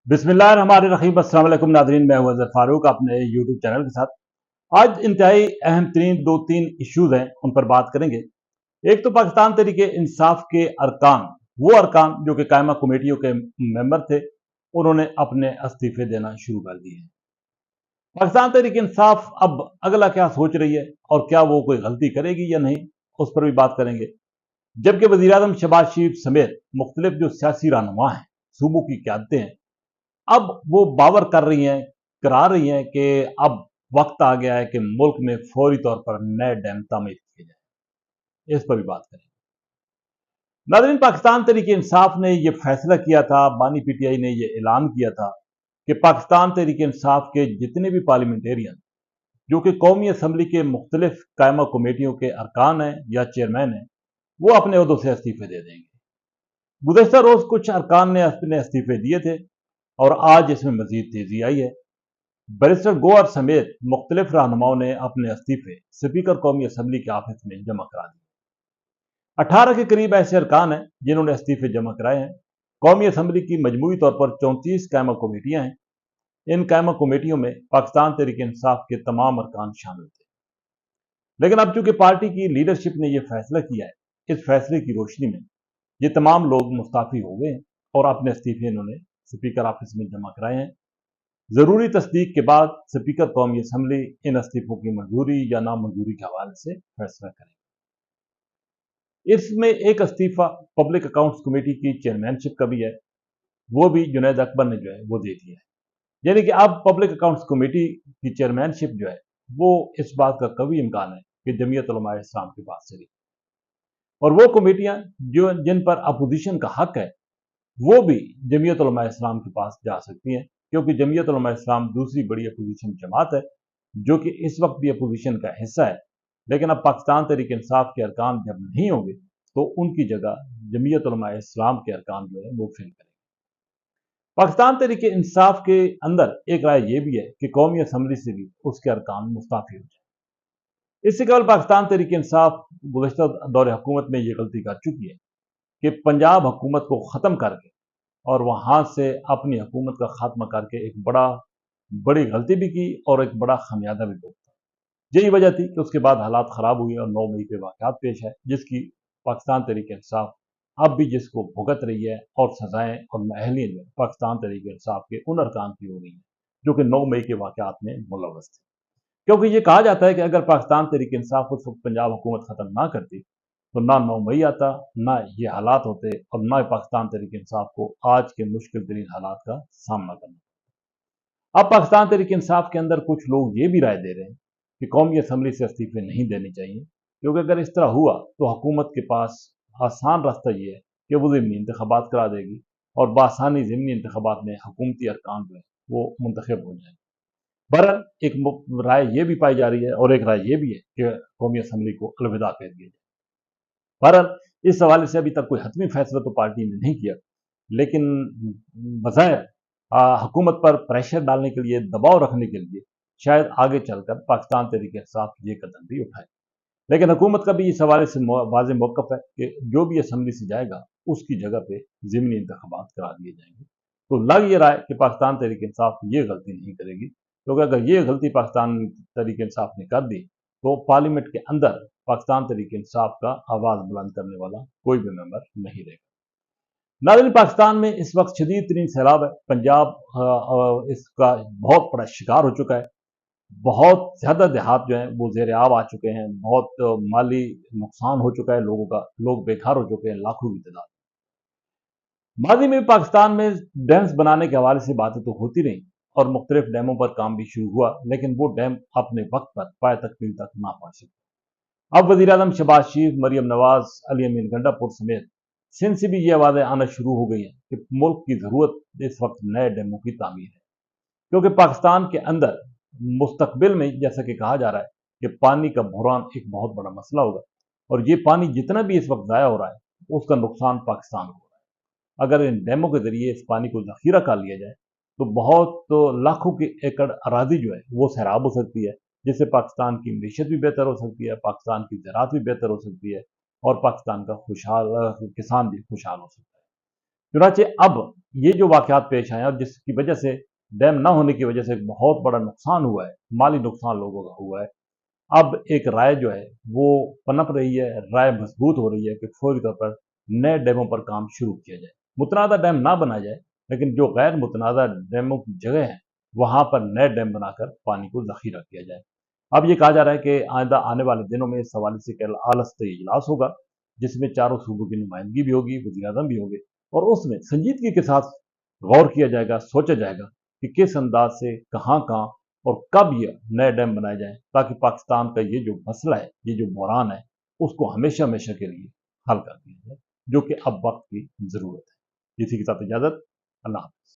बिस्मिल्लाहिर्रहमानिर्रहीम। अस्सलाम वालेकुम नाज़रीन, मैं हूं अज़हर फारूक अपने यूट्यूब चैनल के साथ। आज इंतहाई अहम तरीन दो तीन इश्यूज हैं, उन पर बात करेंगे। एक तो पाकिस्तान तहरीक इंसाफ के अरकान, वो अरकान जो कि कायमा कमेटियों के मेंबर थे, उन्होंने अपने इस्तीफे देना शुरू कर दिए हैं। पाकिस्तान तहरीक इंसाफ अब अगला क्या सोच रही है और क्या वो कोई गलती करेगी या नहीं, उस पर भी बात करेंगे। जबकि वज़ीर आज़म शहबाज शरीफ समेत मुख्तलिफ जो सियासी रहनुमा हैं, सूबों की क़यादतें हैं, अब वो बावर कर रही हैं, करा रही हैं कि अब वक्त आ गया है कि मुल्क में फौरी तौर पर नए डैम तामीर किए जाए। इस पर भी बात करें। नाज़रीन, पाकिस्तान तहरीक इंसाफ ने यह फैसला किया था, बानी पीटीआई ने यह ऐलान किया था कि पाकिस्तान तहरीक इंसाफ के जितने भी पार्लियामेंटेरियन जो कि कौमी असम्बली के मुख्तलिफ कायमा कमेटियों के अरकान हैं या चेयरमैन हैं, वो अपने ओहदों से इस्तीफे दे देंगे। गुज़श्ता रोज कुछ अरकान ने अपने इस्तीफे दिए थे और आज इसमें मजीद तेजी आई है। बैरिस्टर गोहर समेत मुख्तलिफ रहनुमाओं ने अपने इस्तीफे स्पीकर कौमी असम्बली के ऑफिस में जमा करा दिए। 18 के करीब ऐसे अरकान हैं जिन्होंने इस्तीफे जमा कराए हैं। कौमी असम्बली की मजमूई तौर पर 34 कायमा कमेटियां हैं। इन कायमा कमेटियों में पाकिस्तान तहरीक इंसाफ के तमाम अरकान शामिल थे, लेकिन अब चूंकि पार्टी की लीडरशिप ने यह फैसला किया है, इस फैसले की रोशनी में ये तमाम लोग मुस्ताफी हो गए हैं और अपने इस्तीफे इन्होंने स्पीकर ऑफिस में जमा कराए हैं। जरूरी तस्दीक के बाद स्पीकर कौमी असम्बली इन इस्तीफों की मंजूरी या नामंजूरी के हवाले से फैसला करेगी। इसमें एक इस्तीफा पब्लिक अकाउंट्स कमेटी की चेयरमैनशिप का भी है, वो भी जुनैद अकबर ने जो है वो दे दिया है। यानी कि अब पब्लिक अकाउंट्स कमेटी की चेयरमैनशिप जो है वो इस बात का कभी इम्कान है कि जमीयत उलमा इस्लाम के पास चली, और वो कमेटियां जो जिन पर अपोजिशन का हक है वो भी जमीयत उलमा इस्लाम के पास जा सकती हैं, क्योंकि जमीयत उलमा इस्लाम दूसरी बड़ी अपोजिशन जमात है जो कि इस वक्त भी अपोजिशन का हिस्सा है। लेकिन अब पाकिस्तान तहरीक इंसाफ के अरकान जब नहीं होंगे तो उनकी जगह जमीयत उलमा इस्लाम के अरकान जो है वो फिल करेंगे। पाकिस्तान तहरीक इंसाफ के अंदर एक राय यह भी है कि कौमी असम्बली से भी उसके अरकान मुस्ताफी हो जाए। इससे केवल पाकिस्तान तहरीक इंसाफ गुज़श्ता दौर हुकूमत में यह गलती कर चुकी है कि पंजाब हुकूमत को ख़त्म करके और वहां से अपनी हुकूमत का खात्मा करके एक बड़ी गलती भी की और एक बड़ा खमियाजा भी भुगता। यही वजह थी कि उसके बाद हालात खराब हुए और 9 मई के वाक़यात पेश है, जिसकी पाकिस्तान तहरीक इंसाफ अब भी जिसको भुगत रही है, और सजाएं और महलियन में पाकिस्तान तहरीक इंसाफ के उन अरकान की हो रही है जो कि 9 मई के वाक़यात में मुलव्वस थे। क्योंकि ये कहा जाता है कि अगर पाकिस्तान तहरीक इंसाफ उस वक्त पंजाब हुकूमत ख़त्म ना करती तो ना 9 मई आता, ना ये हालात होते और ना पाकिस्तान तहरीक इंसाफ को आज के मुश्किल तरीन हालात का सामना करना। अब पाकिस्तान तहरीक इंसाफ के अंदर कुछ लोग ये भी राय दे रहे हैं कि कौमी असम्बली से इस्तीफे नहीं देने चाहिए, क्योंकि अगर इस तरह हुआ तो हुकूमत के पास आसान रास्ता ये है कि वो ज़िमनी इंतखाबात करा देगी और बासानी ज़िमनी इंतखाबात में हुकूमती अरकान जो है वो मुंतखब हो जाएंगे। बहरहाल एक राय ये भी पाई जा रही है और एक राय ये भी है कि कौमी असम्बली को अलविदा कह दिया जाए। बहरहाल इस हवाले से अभी तक कोई हतमी फैसला तो पार्टी ने नहीं किया, लेकिन बज़ाहिर हुकूमत पर प्रेशर डालने के लिए, दबाव रखने के लिए शायद आगे चलकर पाकिस्तान तहरीक इंसाफ ये कदम भी उठाए। लेकिन हुकूमत का भी इस हवाले से वाज़ेह मौक़िफ़ है कि जो भी असम्बली से जाएगा उसकी जगह पे ज़िमनी इंतखाबात करा दिए जाएंगे। तो लग ये रहा है कि पाकिस्तान तहरीक इंसाफ ये गलती नहीं करेगी, क्योंकि अगर ये गलती पाकिस्तान तहरीक इंसाफ ने कर दी तो पार्लियामेंट के अंदर पाकिस्तान तहरीक इंसाफ का आवाज़ बुलंद करने वाला कोई भी मेंबर नहीं रहेगा। नाज़रीन, पाकिस्तान में इस वक्त शदीद तरीन सैलाब है। पंजाब इसका बहुत बड़ा शिकार हो चुका है। बहुत ज़्यादा देहात जो हैं वो ज़ेर आब आ चुके हैं। बहुत माली नुकसान हो चुका है लोगों का, लोग बेघर हो चुके हैं लाखों की तादाद। माजी में पाकिस्तान में डैम्स बनाने के हवाले से बातें तो होती रही और मुख्तलिफ डैमों पर काम भी शुरू हुआ, लेकिन वो डैम अपने वक्त पर पाए तकमील तक ना पहुंच सके। अब वज़ीर आज़म शहबाज शरीफ, मरियम नवाज, अली अमीन गंडापुर समेत सिंध से भी ये आवाज़ें आना शुरू हो गई हैं कि मुल्क की ज़रूरत इस वक्त नए डैमों की तामीर है, क्योंकि पाकिस्तान के अंदर मुस्तकबिल में जैसा कि कहा जा रहा है कि पानी का बहरान एक बहुत बड़ा मसला होगा, और ये पानी जितना भी इस वक्त ज़ाया हो रहा है उसका नुकसान पाकिस्तान को हो रहा है। अगर इन डैमों के जरिए इस पानी को ज़ख़ीरा कर लिया जाए तो बहुत तो लाखों की एकड़ अराजी जो है वो सैराब हो सकती है, जिससे पाकिस्तान की मीशत भी बेहतर हो सकती है, पाकिस्तान की ज़राअत भी बेहतर हो सकती है और पाकिस्तान का खुशहाल किसान भी खुशहाल हो सकता है। चुनाचे अब ये जो वाकयात पेश आए और जिसकी वजह से डैम ना होने की वजह से एक बहुत बड़ा नुकसान हुआ है, माली नुकसान लोगों का हुआ है। अब एक राय जो है वो पनप रही है, राय मजबूत हो रही है कि फौरी तौर पर नए डैमों पर काम शुरू किया जाए। मुतनादा डैम ना बनाया जाए, लेकिन जो गैर मुतनादा डैमों की जगह है वहां पर नए डैम बनाकर पानी को जखीरा किया जाए। अब ये कहा जा रहा है कि आइंदा आने वाले दिनों में इस हवाले से कल आलस्ते इजलास होगा, जिसमें चारों सूबों की नुमाइंदगी भी होगी, वज़ीर आज़म भी होंगे, और उसमें संजीदगी के साथ गौर किया जाएगा, सोचा जाएगा कि किस अंदाज से कहाँ-कहाँ और कब ये नए डैम बनाए जाएँ, ताकि पाकिस्तान का ये जो मसला है, ये जो बहरान है, उसको हमेशा-हमेशा के लिए हल कर दिया जाए, जो कि अब वक़्त की ज़रूरत है। इसी के साथ इजाज़त, अल्लाह हाफ़िज़।